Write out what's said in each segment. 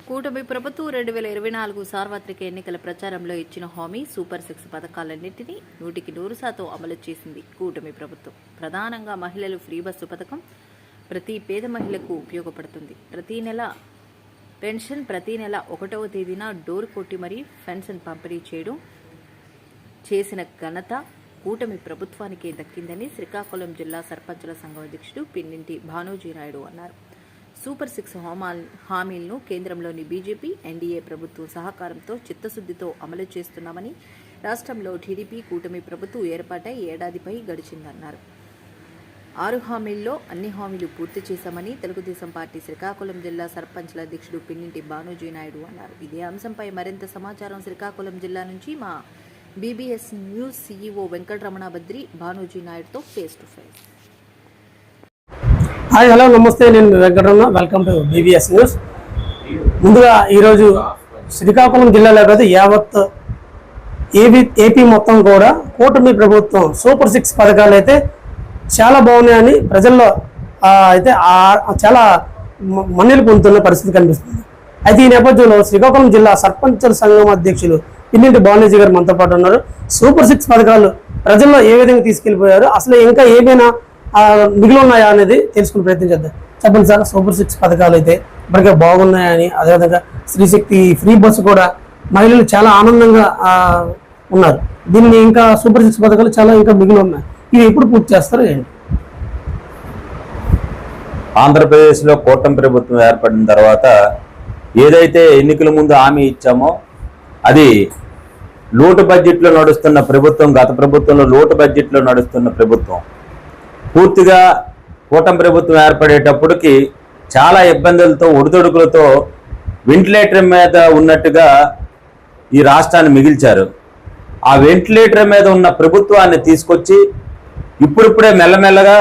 కూటమి ప్రభుత్వం 2024 సార్వత్రిక ఎన్నికల ప్రచారంలో ఇచ్చిన హామీ సూపర్ 6 పథకాలన్నింటినీ 100% అమలు చేసింది కూటమి ప్రభుత్వం. ప్రధానంగా మహిళలు ఫ్రీ బస్సు పథకం ప్రతి పేద మహిళకు ఉపయోగపడుతుంది. ప్రతి నెల పెన్షన్ ప్రతి నెల 1వ తేదీన డోర్ కొట్టి మరీ పెన్షన్ పంపిణీ చేసిన ఘనత కూటమి ప్రభుత్వానికే దక్కిందని శ్రీకాకుళం జిల్లా సర్పంచుల సంఘం అధ్యక్షుడు పిన్నింటి భానోజీ నాయుడు అన్నారు. సూపర్ 6 హామీలను కేంద్రంలోని బీజేపీ ఎన్డీఏ ప్రభుత్వం సహకారంతో చిత్తశుద్ధితో అమలు చేస్తున్నామని, రాష్ట్రంలో టీడీపీ కూటమి ప్రభుత్వం ఏర్పాటై ఏడాదిపై గడిచిందన్నారు. 6 హామీల్లో అన్ని హామీలు పూర్తి చేశామని తెలుగుదేశం పార్టీ శ్రీకాకుళం జిల్లా సర్పంచ్ల అధ్యక్షుడు పిన్నింటి భానోజీ నాయుడు అన్నారు. ఇదే అంశంపై మరింత సమాచారం శ్రీకాకుళం జిల్లా నుంచి మా BBS news CEO Venkataramana Badri Bhanoji నాయుడుతో face to face. Hi, hello, namaste. నేను Venkataramana. Welcome to BBS news. ముందుగా ఈరోజు శ్రీకాకుళం జిల్లాలో కాదు యావత్ ఏపీ మొత్తం కూడా కూటమి ప్రభుత్వం సూపర్ 6 పథకాలు అయితే చాలా బాగున్నాయని ప్రజల్లో అయితే చాలా మన్నెలు పొందుతున్న పరిస్థితి కనిపిస్తుంది. అయితే ఈ నేపథ్యంలో శ్రీకాకుళం జిల్లా సర్పంచుల సంఘం అధ్యక్షులు పిన్నింటి భానోజీ గారు మనతో పాటు ఉన్నారు. సూపర్ 6 పథకాలు ప్రజల్లో ఏ విధంగా తీసుకెళ్లిపోయారు, అసలు ఇంకా ఏమైనా మిగిలి ఉన్నాయా అనేది తెలుసుకునే ప్రయత్నం చేద్దాం. చెప్పండి సార్, సూపర్ 6 పథకాలు అయితే ఇప్పటికే బాగున్నాయని, అదేవిధంగా స్త్రీశక్తి ఫ్రీ బస్సు కూడా మహిళలు చాలా ఆనందంగా ఉన్నారు. దీన్ని ఇంకా సూపర్ 6 పథకాలు చాలా ఇంకా మిగిలి ఉన్నాయి. ఇవి ఎప్పుడు పూర్తి చేస్తారు ఏంటి? ఆంధ్రప్రదేశ్లో కూటమి ప్రభుత్వం ఏర్పడిన తర్వాత ఏదైతే ఎన్నికల ముందు హామీ ఇచ్చామో అది లోటు బడ్జెట్లో నడుస్తున్న ప్రభుత్వం, గత ప్రభుత్వంలో లోటు బడ్జెట్లో నడుస్తున్న ప్రభుత్వం పూర్తిగా కూటమి ప్రభుత్వం ఏర్పడేటప్పటికి చాలా ఇబ్బందులతో ఒడిదొడుకులతో వెంటిలేటర్ మీద ఉన్నట్టుగా ఈ రాష్ట్రాన్ని మిగిల్చారు. ఆ వెంటిలేటర్ మీద ఉన్న ప్రభుత్వాన్ని తీసుకొచ్చి ఇప్పుడిప్పుడే మెల్లమెల్లగా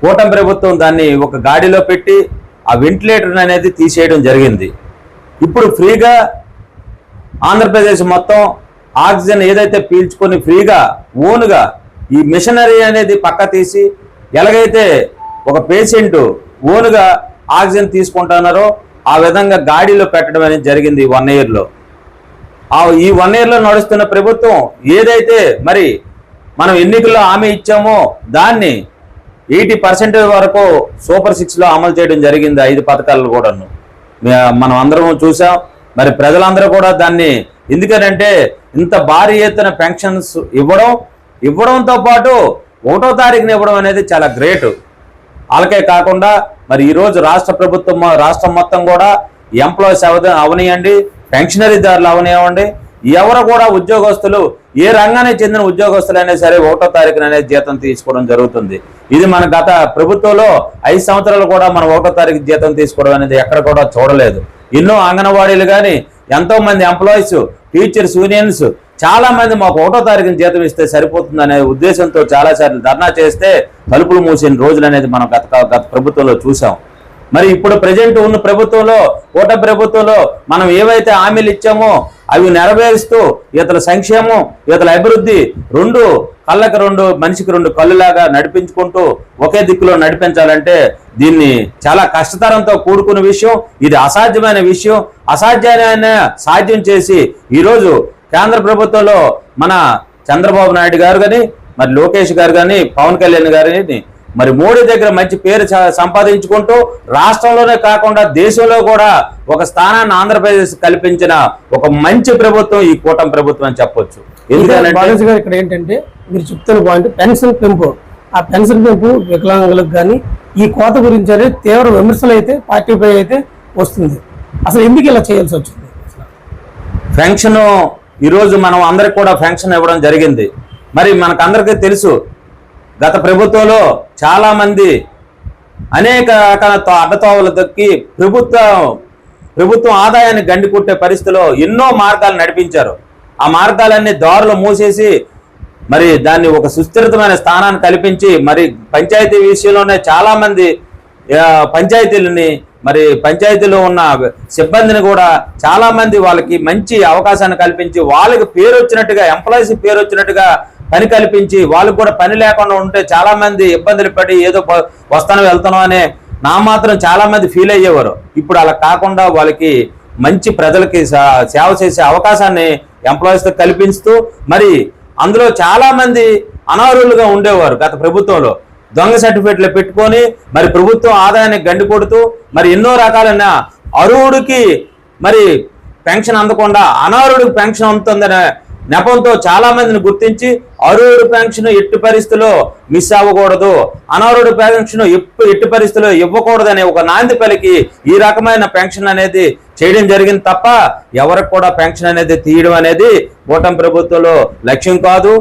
కూటమి ప్రభుత్వం దాన్ని ఒక గాడిలో పెట్టి ఆ వెంటిలేటర్ అనేది తీసేయడం జరిగింది. ఇప్పుడు ఫ్రీగా ఆంధ్రప్రదేశ్ మొత్తం ఆక్సిజన్ ఏదైతే పీల్చుకొని ఫ్రీగా ఓన్గా ఈ మిషనరీ అనేది పక్క తీసి ఎలాగైతే ఒక పేషెంట్ ఓన్గా ఆక్సిజన్ తీసుకుంటున్నారో ఆ విధంగా గాడిలో పెట్టడం అనేది జరిగింది 1 ఇయర్లో. ఈ 1 ఇయర్లో నడుస్తున్న ప్రభుత్వం ఏదైతే మరి మనం ఎన్నికల్లో హామీ ఇచ్చామో దాన్ని 80% వరకు సూపర్ 6లో అమలు చేయడం జరిగింది. 5 పథకాలను కూడాను మనం అందరం చూసాం. మరి ప్రజలందరూ కూడా దాన్ని ఎందుకనంటే ఇంత భారీ ఎత్తున పెన్షన్స్ ఇవ్వడంతో పాటు 1వ తారీఖున ఇవ్వడం అనేది చాలా గ్రేట్. అలాగే కాకుండా మరి ఈరోజు రాష్ట్రం మొత్తం కూడా ఎంప్లాయీస్ అవనియండి, పెన్షనరీదారులు అవనివ్వండి, ఎవరు కూడా ఉద్యోగస్తులు ఏ రంగానికి చెందిన ఉద్యోగస్తులైనా సరే 1వ తారీఖున అనేది జీతం తీసుకోవడం జరుగుతుంది. ఇది మన గత ప్రభుత్వంలో 5 సంవత్సరాలు కూడా మనం 1వ తారీఖు జీతం తీసుకోవడం అనేది ఎక్కడ కూడా చూడలేదు. ఎన్నో అంగన్వాడీలు కానీ ఎంతో మంది ఎంప్లాయీస్, టీచర్స్ యూనియన్స్ చాలా మంది మాకు 1వ తారీఖున జీతం ఇస్తే సరిపోతుందనే ఉద్దేశంతో చాలాసార్లు ధర్నా చేస్తే తలుపులు మూసిన రోజులు అనేది మనం గత ప్రభుత్వంలో చూసాం. మరి ఇప్పుడు ప్రజెంట్ ఉన్న ప్రభుత్వంలో కూటమి ప్రభుత్వంలో మనం ఏవైతే హామీలు ఇచ్చామో అవి నెరవేరుస్తూ ఇతర సంక్షేమం ఇతర అభివృద్ధి మనిషికి 2 కళ్ళులాగా నడిపించుకుంటూ ఒకే దిక్కులో నడిపించాలంటే దీన్ని చాలా కష్టతరంతో కూడుకున్న విషయం. ఇది అసాధ్యమైన విషయం. అసాధ్యమైన సాధ్యం చేసి ఈరోజు కేంద్ర ప్రభుత్వంలో మన చంద్రబాబు నాయుడు గారు కానీ, మరి లోకేష్ గారు కానీ, పవన్ కళ్యాణ్ గారిని, మరి మోడీ దగ్గర మంచి పేరు సంపాదించుకుంటూ రాష్ట్రంలోనే కాకుండా దేశంలో కూడా ఒక స్థానాన్ని ఆంధ్రప్రదేశ్ కల్పించిన ఒక మంచి ప్రభుత్వం ఈ కూటమి ప్రభుత్వం అని చెప్పొచ్చు. ఎందుకంటే ఇక్కడ ఏంటంటే మీరు చెప్తున్న పాయింట్ పెన్షన్ పెంపు. ఆ పెన్షన్ పెంపు వికలాంగులకు కానీ ఈ కోత గురించి అనేది తీవ్ర విమర్శలు అయితే పార్టీపై అయితే వస్తుంది. అసలు ఎందుకు ఇలా చేయాల్సి వచ్చింది? పెన్షన్ ఈరోజు మనం అందరికి కూడా పెన్షన్ ఇవ్వడం జరిగింది. మరి మనకందరికీ తెలుసు గత ప్రభుత్వంలో చాలా మంది అనేక రకాల అడ్డతోవలు దక్కి ప్రభుత్వం ఆదాయాన్ని గండి కొట్టే పరిస్థితిలో ఎన్నో మార్గాలు నడిపించారు. ఆ మార్గాలన్నీ దారులు మూసేసి మరి దాన్ని ఒక సుస్థిరమైన స్థానాన్ని కల్పించి మరి పంచాయతీ విషయంలోనే చాలా మంది పంచాయతీలో ఉన్న సిబ్బందిని కూడా చాలా మంది వాళ్ళకి మంచి అవకాశాన్ని కల్పించి వాళ్ళకి పేరు వచ్చినట్టుగా ఎంప్లాయీస్ పేరు వచ్చినట్టుగా పని కల్పించి వాళ్ళకు కూడా పని లేకుండా ఉంటే చాలా మంది ఇబ్బందులు పడి ఏదో వస్తాను వెళ్తాను అనే నా మాత్రం చాలా మంది ఫీల్ అయ్యేవారు. ఇప్పుడు అలా కాకుండా వాళ్ళకి మంచి ప్రజలకి సేవ చేసే అవకాశాన్ని ఎంప్లాయీస్తో కల్పిస్తూ, మరి అందులో చాలా మంది అనర్హులుగా ఉండేవారు గత ప్రభుత్వంలో. దొంగ సర్టిఫికెట్లు పెట్టుకొని మరి ప్రభుత్వం ఆదాయాన్ని గండి కొడుతూ మరి ఎన్నో రకాలైన అర్హుడికి మరి పెన్షన్ అందకుండా అనర్హుడికి పెన్షన్ అందుతుందనే నెపంతో చాలా మందిని గుర్తించి అర్హుడి పెన్షన్ ఎట్టి పరిస్థితుల్లో మిస్ అవ్వకూడదు, అనర్హుడి పెన్షన్ ఎట్టి పరిస్థితుల్లో ఇవ్వకూడదనే ఒక నాంది పలికి ఈ రకమైన పెన్షన్ అనేది చేయడం జరిగింది తప్ప ఎవరికి కూడా పెన్షన్ అనేది తీయడం అనేది కూటమి ప్రభుత్వంలో లక్ష్యం కాదు.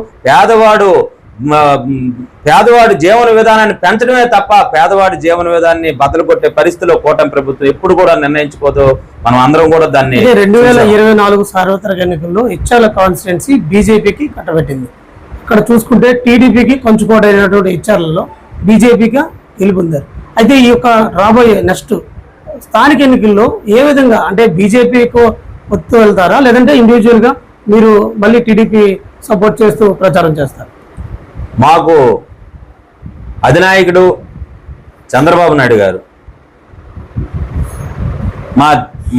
పేదవాడి జీవన విధానాన్ని పెంచడమే తప్ప పేదవాడి జీవన విధానాన్ని బద్దలు కొట్టే పరిస్థితిలో కూటమి ప్రభుత్వం ఎప్పుడు కూడా నిర్ణయించుకోదు. మనం అందరం కూడా దాన్ని 2024 సార్వత్రిక ఎన్నికల్లో ఇచ్చాల కాన్స్టిట్యున్సీ బీజేపీకి కట్టబెట్టింది. ఇక్కడ చూసుకుంటే టీడీపీకి కొంచుకోటైనటువంటి ఇచ్చాలలో బీజేపీగా గెలుపొందారు. అయితే ఈ యొక్క రాబోయే నెక్స్ట్ స్థానిక ఎన్నికల్లో ఏ విధంగా అంటే బీజేపీకి ఒత్తు వెళ్తారా, లేదంటే ఇండివిజువల్గా మీరు మళ్ళీ టీడీపీ సపోర్ట్ చేస్తూ ప్రచారం చేస్తారు? మాకు అధినాయకుడు చంద్రబాబు నాయుడు గారు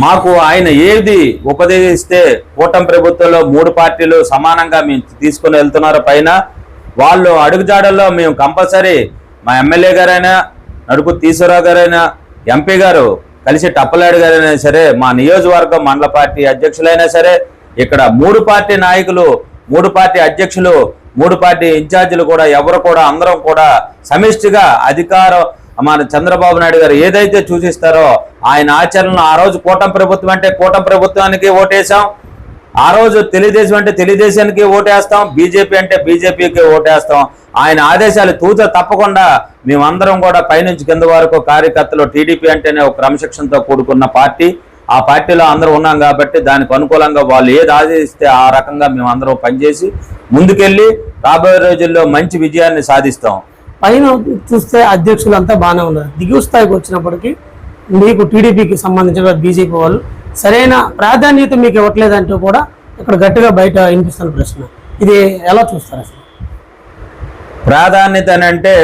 మాకు ఆయన ఏది ఉపదేశిస్తే కూటమి ప్రభుత్వంలో 3 పార్టీలు సమానంగా మేము తీసుకుని వెళ్తున్నారు. పైన వాళ్ళు అడుగుజాడల్లో మేము కంపల్సరీ మా ఎమ్మెల్యే గారైనా, నడుపు తీశ్వరరావు గారైనా, ఎంపీ గారు కలిసి టప్పలాడు గారైనా సరే, మా నియోజకవర్గం మండల పార్టీ అధ్యక్షులైనా సరే, ఇక్కడ 3 పార్టీ నాయకులు, 3 పార్టీ అధ్యక్షులు, 3 పార్టీ ఇన్ఛార్జీలు కూడా ఎవరు కూడా అందరం కూడా సమిష్టిగా అధికారం మన చంద్రబాబు నాయుడు గారు ఏదైతే సూచిస్తారో ఆయన ఆచరణలో ఆ రోజు కూటమి ప్రభుత్వం అంటే కూటమి ప్రభుత్వానికి ఓటేసాం, ఆ రోజు తెలుగుదేశం అంటే తెలుగుదేశానికి ఓటేస్తాం, బీజేపీ అంటే బీజేపీకి ఓటేస్తాం. ఆయన ఆదేశాలు తప్పకుండా మేమందరం కూడా పైనుంచి కింద వరకు కార్యకర్తలు టీడీపీ అంటేనే ఒక క్రమశిక్షణతో కూడుకున్న పార్టీ. ఆ పార్టీలో అందరూ ఉన్నాం కాబట్టి దానికి అనుకూలంగా వాళ్ళు ఏది ఆదేశిస్తే ఆ రకంగా మేము అందరం పనిచేసి ముందుకెళ్ళి రాబోయే రోజుల్లో మంచి విజయాన్ని సాధిస్తాం. పైన చూస్తే అధ్యక్షులు అంతా బాగానే ఉన్నారు, దిగువ స్థాయికి వచ్చినప్పటికీ మీకు టీడీపీకి సంబంధించిన బీజేపీ వాళ్ళు సరైన ప్రాధాన్యత మీకు ఇవ్వట్లేదంటూ కూడా ఇక్కడ గట్టిగా బయట వినిపిస్తున్న ప్రశ్న, ఇది ఎలా చూస్తారు అసలు? ప్రాధాన్యత అని అంటే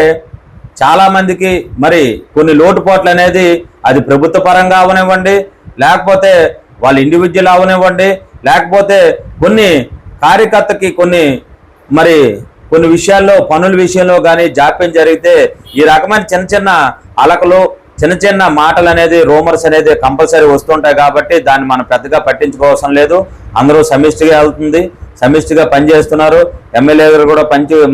చాలా మందికి మరి కొన్ని లోటుపాట్లు అనేది అది ప్రభుత్వ పరంగా అవనివ్వండి, లేకపోతే వాళ్ళు ఇండివిజువల్ అవనివ్వండి, లేకపోతే కొన్ని కార్యకర్తకి కొన్ని విషయాల్లో పనుల విషయంలో కానీ జాప్యం జరిగితే ఈ రకమైన చిన్న చిన్న అలకలు, చిన్న చిన్న మాటలు అనేది రూమర్స్ అనేది కంపల్సరీ వస్తుంటాయి. కాబట్టి దాన్ని మనం పెద్దగా పట్టించుకోవాల్సిన లేదు. అందరూ సమిష్టిగా వెళ్తుంది, సమిష్టిగా పనిచేస్తున్నారు. ఎమ్మెల్యే గారు కూడా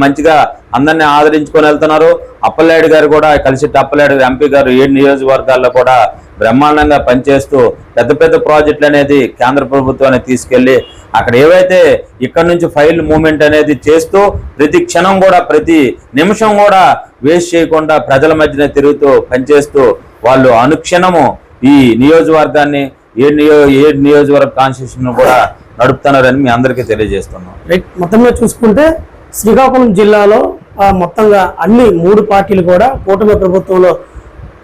మంచిగా అందరినీ ఆదరించుకొని వెళ్తున్నారు. అప్పలనాయుడు గారు కూడా కలిసి అప్పలనాయుడు ఎంపీ గారు 7 నియోజకవర్గాల్లో కూడా బ్రహ్మాండంగా పనిచేస్తూ పెద్ద పెద్ద ప్రాజెక్టులు అనేది కేంద్ర ప్రభుత్వాన్ని తీసుకెళ్లి అక్కడ ఏవైతే ఇక్కడ నుంచి ఫైల్ మూవ్మెంట్ అనేది చేస్తూ ప్రతి క్షణం కూడా ప్రతి నిమిషం కూడా వేస్ట్ చేయకుండా ప్రజల మధ్యన తిరుగుతూ పనిచేస్తూ వాళ్ళు అనుక్షణము ఈ నియోజకవర్గాన్ని 7 నియోజకవర్గ కాన్స్టిట్యూషన్ కూడా నడుపుతున్నారని మీ అందరికీ తెలియజేస్తున్నాం. మొత్తంగా చూసుకుంటే శ్రీకాకుళం జిల్లాలో మొత్తంగా అన్ని 3 పార్టీలు కూడా కూటమి ప్రభుత్వంలో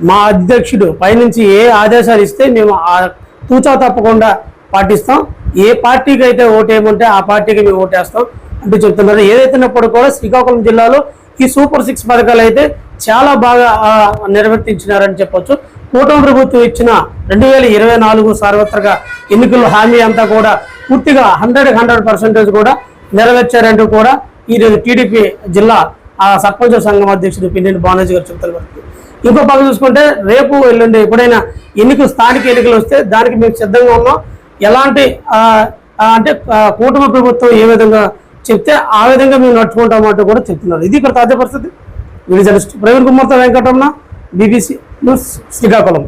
మా అధ్యక్షుడు పైనుంచి ఏ ఆదేశాలు ఇస్తే మేము తూచా తప్పకుండా పాటిస్తాం, ఏ పార్టీకి అయితే ఓటేయమంటే ఆ పార్టీకి మేము ఓటేస్తాం అంటూ చెప్తున్నారు. ఏదైతున్నప్పుడు కూడా శ్రీకాకుళం జిల్లాలో ఈ సూపర్ 6 పథకాలు అయితే చాలా బాగా నిర్వర్తించినారని చెప్పొచ్చు. కూటమి ప్రభుత్వం ఇచ్చిన 2024 సార్వత్రిక ఎన్నికల హామీ అంతా కూడా పూర్తిగా 100% కూడా నెరవేర్చారంటూ కూడా ఈరోజు టీడీపీ జిల్లా సర్పంచ్ సంఘం అధ్యక్షుడు పిన్నెల్లి బాలాజీ గారు చెప్తున్నారు. ఇంకో పక్క చూసుకుంటే రేపు ఎల్లుండి ఎప్పుడైనా స్థానిక ఎన్నికలు వస్తే దానికి మేము సిద్ధంగా ఉన్నాం. ఎలాంటి అంటే కూటమి ప్రభుత్వం ఏ విధంగా చెప్తే ఆ విధంగా మేము నడుచుకుంటామంటూ కూడా చెప్తున్నారు. ఇది ఇక్కడ తాజా పరిస్థితి. వీడియో జర్నలిస్ట్ ప్రవీణ్ కుమార్తో వెంకటరమణ, BBC న్యూస్, శ్రీకాకుళం.